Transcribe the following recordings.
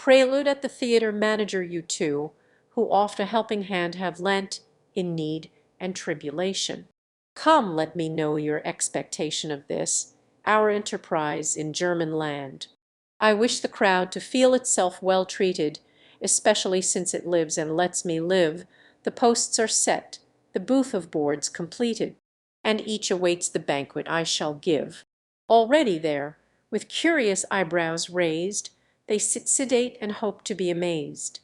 Prelude at the theatre manager you two, who oft a helping hand have lent in need and tribulation. Come, let me know your expectation of this, our enterprise in German land. I wish the crowd to feel itself well treated, especially since it lives and lets me live. The posts are set, the booth of boards completed, and each awaits the banquet I shall give. Already there, with curious eyebrows raised, they sit sedate and hope to be amazed.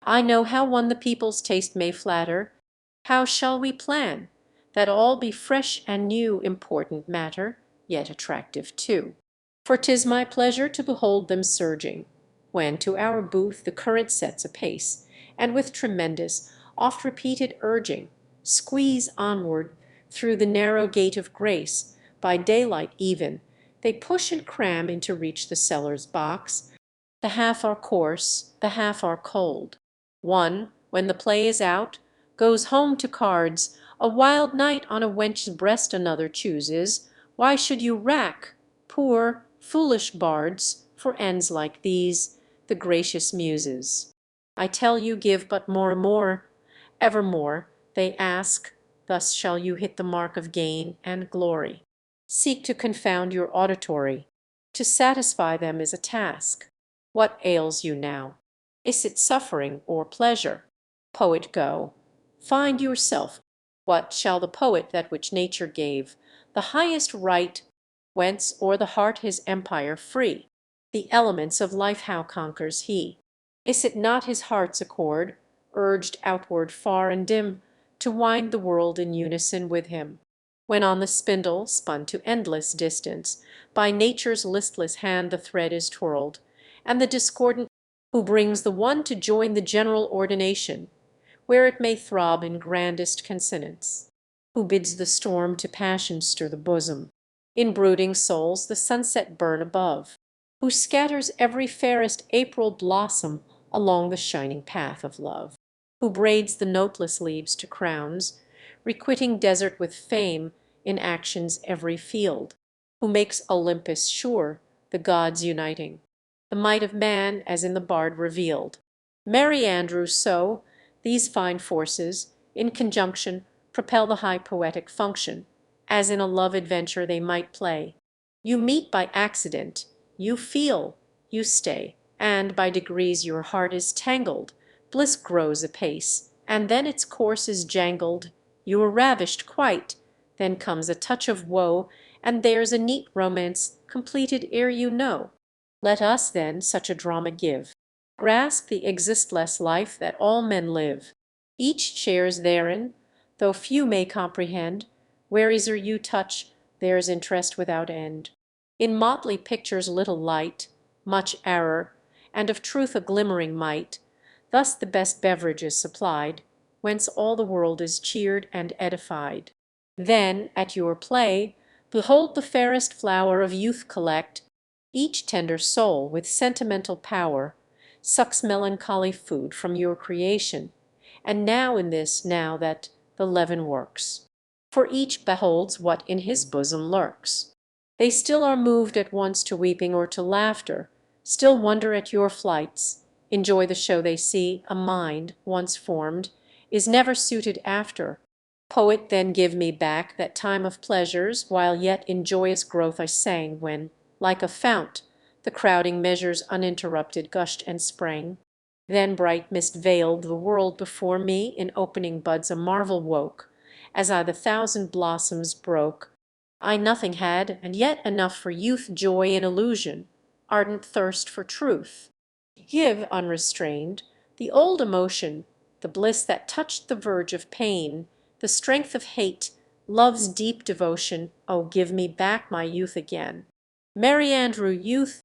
I know how one the people's taste may flatter. How shall we plan? That all be fresh and new, important matter, yet attractive too. For 'tis my pleasure to behold them surging, when to our booth the current sets apace, and with tremendous, oft repeated urging, squeeze onward through the narrow gate of grace. By daylight even, they push and cram in to reach the seller's box. The half are coarse, the half are cold. One, when the play is out, goes home to cards. A wild knight on a wench's breast another chooses. Why should you rack, poor, foolish bards, for ends like these? The gracious Muses, I tell you, give but more, evermore. They ask, thus shall you hit the mark of gain and glory. Seek to confound your auditory. To satisfy them is a task. What ails you now? Is it suffering or pleasure? Poet, go. Find yourself. What shall the poet that which nature gave, the highest right, whence o'er the heart his empire free? The elements of life how conquers he? Is it not his heart's accord, urged outward far and dim, to wind the world in unison with him? When on the spindle, spun to endless distance, by nature's listless hand the thread is twirled, and the discordant who brings the one to join the general ordination, where it may throb in grandest consonance, who bids the storm to passion stir the bosom, in brooding souls the sunset burn above, who scatters every fairest April blossom along the shining path of love, who braids the noteless leaves to crowns, requiting desert with fame in action's every field, who makes Olympus sure, the gods uniting, the might of man as in the bard revealed. Merry Andrew, so these fine forces, in conjunction, propel the high poetic function, as in a love adventure they might play. You meet by accident, you feel, you stay, and by degrees your heart is tangled, bliss grows apace, and then its course is jangled. You are ravished quite, then comes a touch of woe, and there's a neat romance completed ere you know. Let us then such a drama give. Grasp the existless life that all men live. Each shares therein, though few may comprehend. Wheresoe'er you touch, there's interest without end. In motley pictures little light, much error, and of truth a glimmering might. Thus the best beverage is supplied, whence all the world is cheered and edified. Then, at your play, behold the fairest flower of youth collect. Each tender soul, with sentimental power, sucks melancholy food from your creation, and now in this, now that, the leaven works. For each beholds what in his bosom lurks. They still are moved at once to weeping or to laughter, still wonder at your flights, enjoy the show they see. A mind, once formed, is never suited after. Poet, then give me back that time of pleasures, while yet in joyous growth I sang, when, like a fount, the crowding measures uninterrupted gushed and sprang. Then bright mist veiled the world before me, in opening buds a marvel woke. As I the thousand blossoms broke, I nothing had, and yet enough for youth, joy in illusion, ardent thirst for truth. Give unrestrained, the old emotion, the bliss that touched the verge of pain, the strength of hate, love's deep devotion. Oh, give me back my youth again. Merry Andrew, youth,